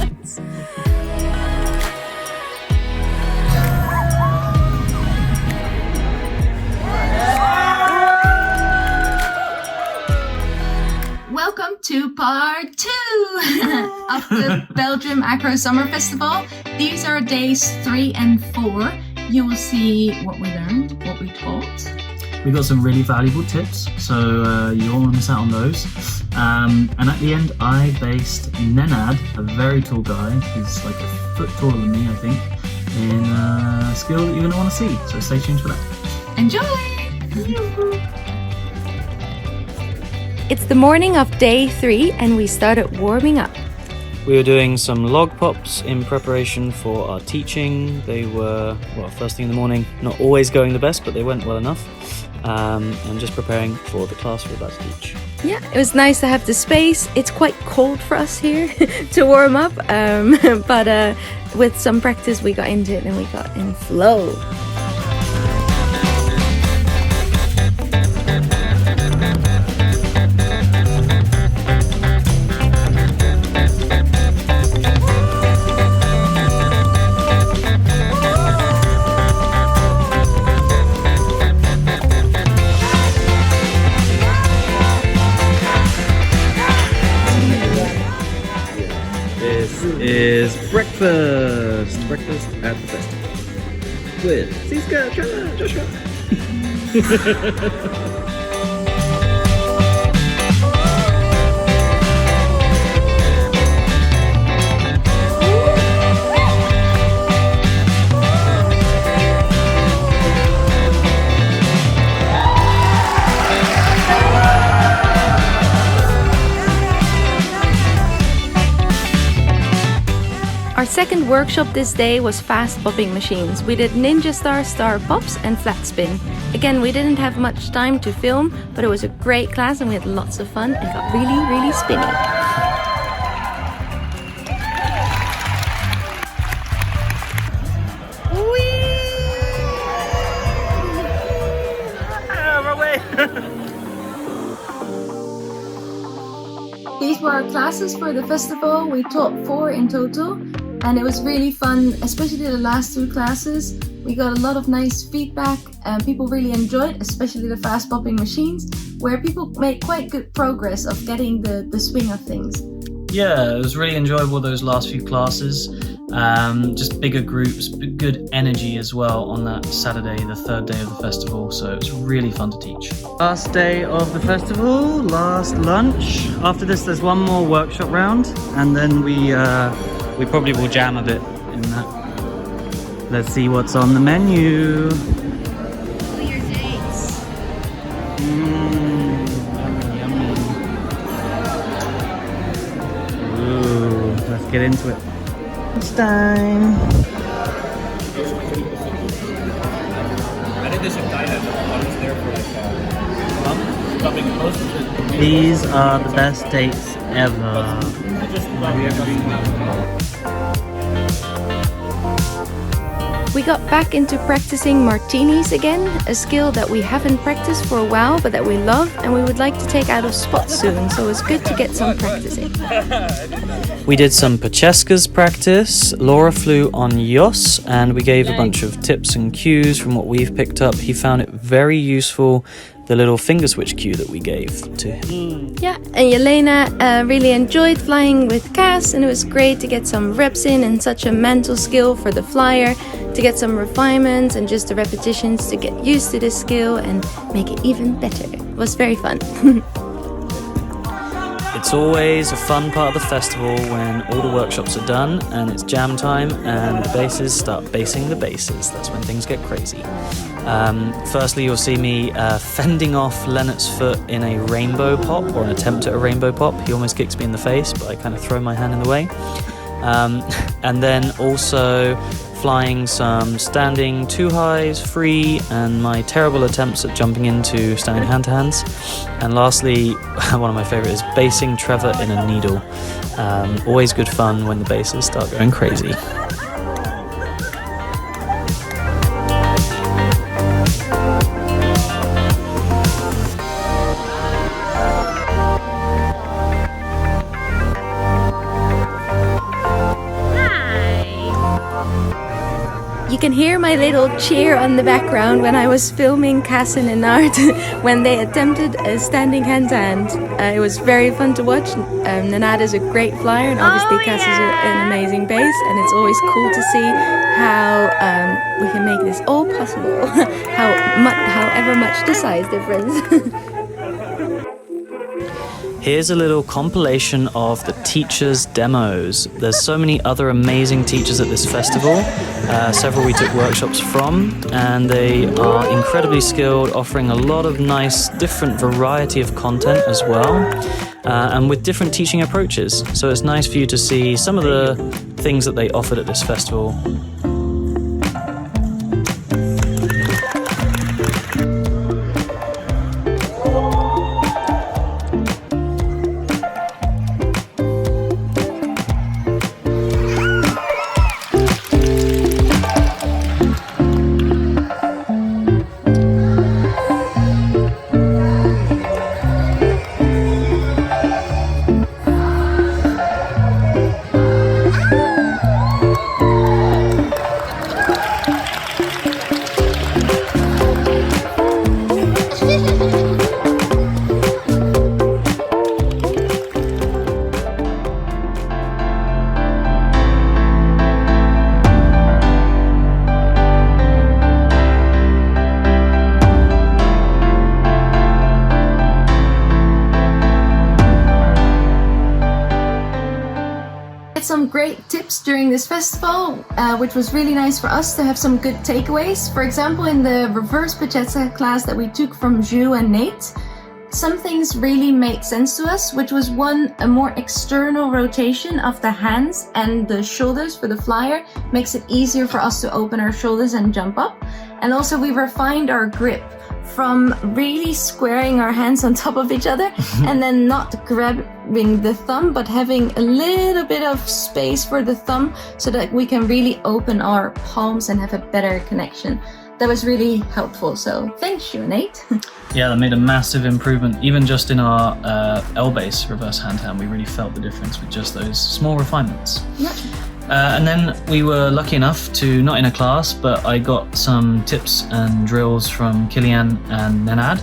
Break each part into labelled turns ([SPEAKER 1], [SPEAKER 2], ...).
[SPEAKER 1] lights. Welcome to part 2 of the Belgium Acro Summer Festival. These are days 3 and 4. You will see what we learned, what we taught.
[SPEAKER 2] We got some really valuable tips, so you don't want to miss out on those. And at the end, I based Nenad, a very tall guy, who's like a foot taller than me, I think, in a skill that you're going to want to see. So stay tuned for that.
[SPEAKER 1] Enjoy!
[SPEAKER 3] It's the morning of day 3 and we started warming up.
[SPEAKER 4] We were doing some log pops in preparation for our teaching. They were, well, first thing in the morning, not always going the best, but they went well enough. And just preparing for the class we're about to teach.
[SPEAKER 3] Yeah, it was nice to have the space. It's quite cold for us here to warm up, but with some practice we got into it and we got in flow.
[SPEAKER 4] Is breakfast at the festival with Siska, Trevor, Joshua.
[SPEAKER 3] Our second workshop this day was fast popping machines. We did Ninja Star pops and flat spin. Again, we didn't have much time to film, but it was a great class and we had lots of fun and got really spinny.
[SPEAKER 1] These were our classes for the festival. We taught 4 in total, and it was really fun, especially the last 2 classes. We got a lot of nice feedback and people really enjoyed, especially the fast popping machines, where people made quite good progress of getting the swing of things.
[SPEAKER 2] Yeah, it was really enjoyable, those last few classes. Just bigger groups, good energy as well on that Saturday, the 3rd day of the festival, so it was really fun to teach.
[SPEAKER 4] Last day of the festival, last lunch. After this there's one more workshop round and then we probably will jam a bit in that. Let's see what's on the menu.
[SPEAKER 1] What are your dates?
[SPEAKER 4] Yummy. Ooh, let's get into it. It's time. These are the best dates ever.
[SPEAKER 3] We got back into practicing martinis again, a skill that we haven't practiced for a while but that we love and we would like to take out of spot soon, so it's good to get some practicing.
[SPEAKER 4] We did some Pacheskas practice. Laura flew on Yos and we gave a bunch of tips and cues from what we've picked up. He found it very useful, the little finger switch cue that we gave to him.
[SPEAKER 3] Yeah, and Yelena really enjoyed flying with Cass, and it was great to get some reps in and such a mental skill for the flyer, to get some refinements and just the repetitions to get used to this skill and make it even better. It was very fun.
[SPEAKER 4] It's always a fun part of the festival when all the workshops are done and it's jam time and the basses start basing the basses. That's when things get crazy. Firstly, you'll see me fending off Leonard's foot in a rainbow pop, or an attempt at a rainbow pop. He almost kicks me in the face, but I kind of throw my hand in the way. And then also flying some standing 2 highs, free, and my terrible attempts at jumping into standing hand-to-hands. And lastly, one of my favourite is basing Trevor in a needle. Always good fun when the basses start going crazy.
[SPEAKER 3] You can hear my little cheer on the background when I was filming Caspian and Laura when they attempted a standing hand-to-hand. It was very fun to watch. Nenad is a great flyer, and obviously Cass is an amazing bass, and it's always cool to see how we can make this all possible, however much the size difference.
[SPEAKER 4] Here's a little compilation of the teachers' demos. There's so many other amazing teachers at this festival, several we took workshops from, and they are incredibly skilled, offering a lot of nice, different variety of content as well, and with different teaching approaches. So it's nice for you to see some of the things that they offered at this festival.
[SPEAKER 1] Some great tips during this festival, which was really nice for us to have some good takeaways. For example, in the reverse Pachetta class that we took from Ju and Nate, some things really made sense to us, which was one, a more external rotation of the hands and the shoulders for the flyer makes it easier for us to open our shoulders and jump up. And also we refined our grip from really squaring our hands on top of each other and then not grabbing the thumb, but having a little bit of space for the thumb so that we can really open our palms and have a better connection. That was really helpful, so thanks you, Nate.
[SPEAKER 2] Yeah, that made a massive improvement. Even just in our L-bass reverse hand-hand, we really felt the difference with just those small refinements.
[SPEAKER 1] Yeah.
[SPEAKER 2] And then we were lucky enough to, not in a class, but I got some tips and drills from Kilian and Nenad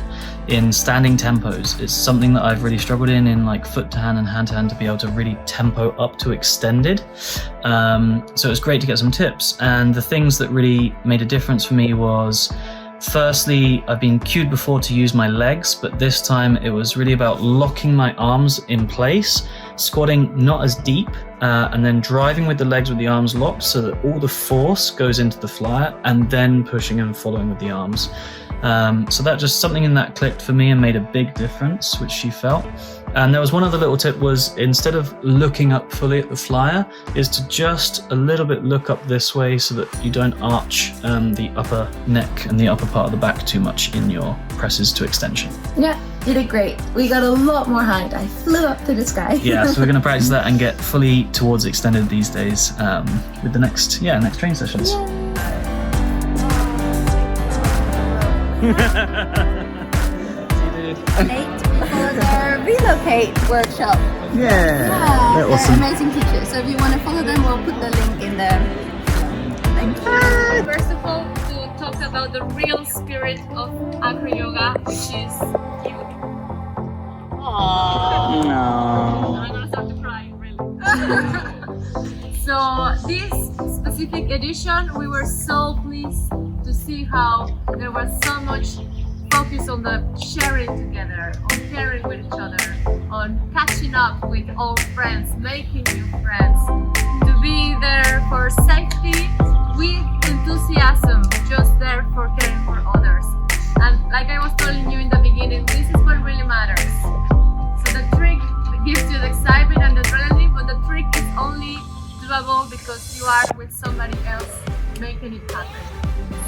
[SPEAKER 2] in standing tempos. It's something that I've really struggled in like foot to hand and hand to hand, to be able to really tempo up to extended. So it was great to get some tips. And the things that really made a difference for me was, firstly, I've been cued before to use my legs, but this time it was really about locking my arms in place, squatting not as deep, and then driving with the legs with the arms locked so that all the force goes into the flyer, and then pushing and following with the arms. So that just something in that clicked for me and made a big difference, which she felt. And there was one other little tip was, instead of looking up fully at the flyer, is to just a little bit look up this way so that you don't arch the upper neck and the upper part of the back too much in your presses to extension.
[SPEAKER 1] Yeah, you did great. We got a lot more height. I flew up to the sky.
[SPEAKER 2] Yeah, so we're going to practice that and get fully towards extended these days with the next training sessions.
[SPEAKER 1] Nate for the relocate workshop.
[SPEAKER 2] Yeah,
[SPEAKER 1] they're
[SPEAKER 2] awesome.
[SPEAKER 1] Amazing teachers. So if you want to follow them, we'll put the link in the link.
[SPEAKER 5] First of all, to talk about the real spirit of Acroyoga, which is you. Aww.
[SPEAKER 2] No.
[SPEAKER 5] I'm gonna start to cry, really. So this specific edition, we were so pleased to see how there was so much focus on the sharing together, on caring with each other, on catching up with old friends, making new friends, to be there for safety with enthusiasm, just there for caring for others. And like I was telling you in the beginning, this is what really matters. So the trick gives you the excitement and the adrenaline, but the trick is only doable because you are with somebody else making it happen.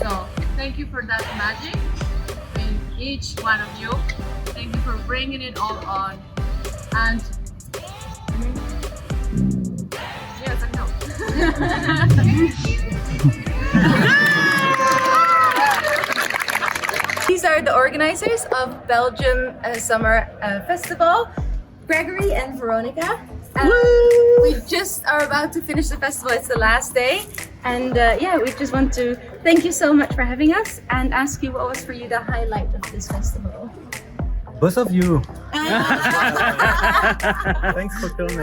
[SPEAKER 5] So thank you for that magic in each one of you. Thank you for bringing it all on. And yes, I know.
[SPEAKER 1] These are the organizers of Belgium Summer Festival, Gregory and Veronica. We just are about to finish the festival. It's the last day,
[SPEAKER 3] And we just want to thank you so much for having us and ask you what was for you the highlight of this festival.
[SPEAKER 6] Both of you. Thanks for coming.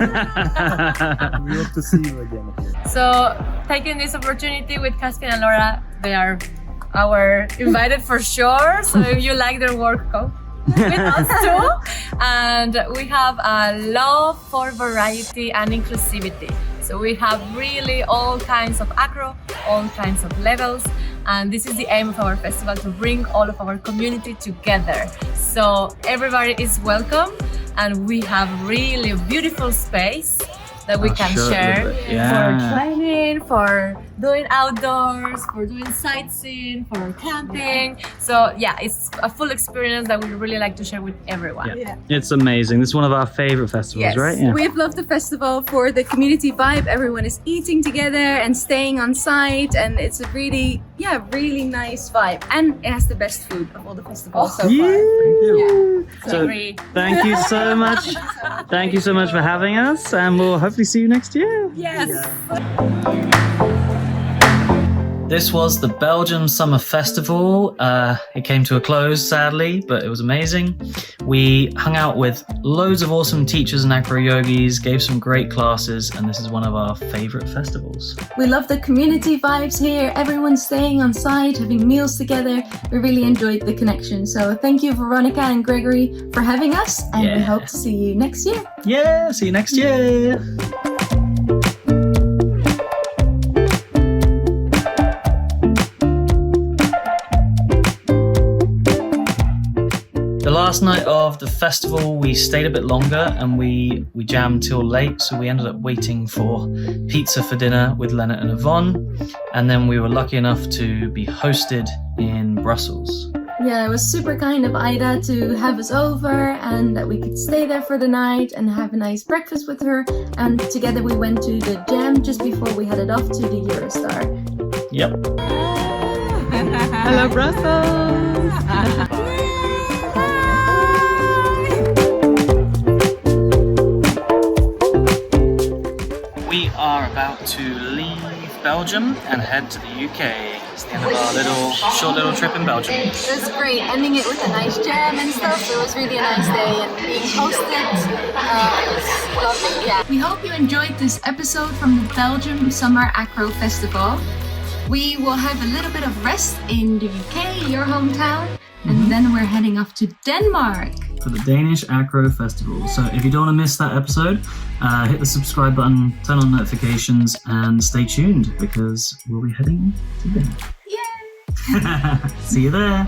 [SPEAKER 6] We hope to see you again.
[SPEAKER 5] So taking this opportunity with Caspian and Laura, they are our invited for sure. So if you like their work, come with us too. And we have a love for variety and inclusivity. So we have really all kinds of acro, all kinds of levels. And this is the aim of our festival, to bring all of our community together. So everybody is welcome, and we have really a beautiful space that we can share for climbing, for doing outdoors, for doing sightseeing, for camping. So yeah, it's a full experience that we really like to share with everyone.
[SPEAKER 4] Yeah. It's amazing. This is one of our favorite festivals, right? Yeah.
[SPEAKER 3] We've loved the festival for the community vibe. Everyone is eating together and staying on site, and it's a really nice vibe. And it has the best food of all the festivals so far.
[SPEAKER 6] Thank you.
[SPEAKER 4] So thank you so much. Thank you so much for having us, and we'll hopefully see you next year.
[SPEAKER 3] Yes.
[SPEAKER 4] This was the Belgium Summer Festival. It came to a close, sadly, but it was amazing. We hung out with loads of awesome teachers and acro-yogis, gave some great classes, and this is one of our favorite festivals.
[SPEAKER 1] We love the community vibes here. Everyone's staying on site, having meals together. We really enjoyed the connection. So thank you, Veronica and Gregory, for having us, and we hope to see you next year.
[SPEAKER 4] Yeah, see you next year. The last night of the festival, we stayed a bit longer and we jammed till late, so we ended up waiting for pizza for dinner with Leonard and Yvonne, and then we were lucky enough to be hosted in Brussels.
[SPEAKER 1] Yeah, it was super kind of Ida to have us over, and that we could stay there for the night and have a nice breakfast with her. And together we went to the jam just before we headed off to the Eurostar.
[SPEAKER 4] Yep.
[SPEAKER 7] Hello, Brussels!
[SPEAKER 4] We are about to leave Belgium and head to the UK. It's the end of our short little trip in Belgium.
[SPEAKER 1] It was great, ending it with a nice jam and stuff. It was really a nice day, and being hosted, it was lovely. Yeah. We hope you enjoyed this episode from the Belgium Summer Acro Festival. We will have a little bit of rest in the UK, your hometown, and then we're heading off to Denmark
[SPEAKER 2] for the Danish Acro Festival. So if you don't want to miss that episode, hit the subscribe button, turn on notifications, and stay tuned because we'll be heading to Denmark.
[SPEAKER 1] Yay!
[SPEAKER 2] See you there.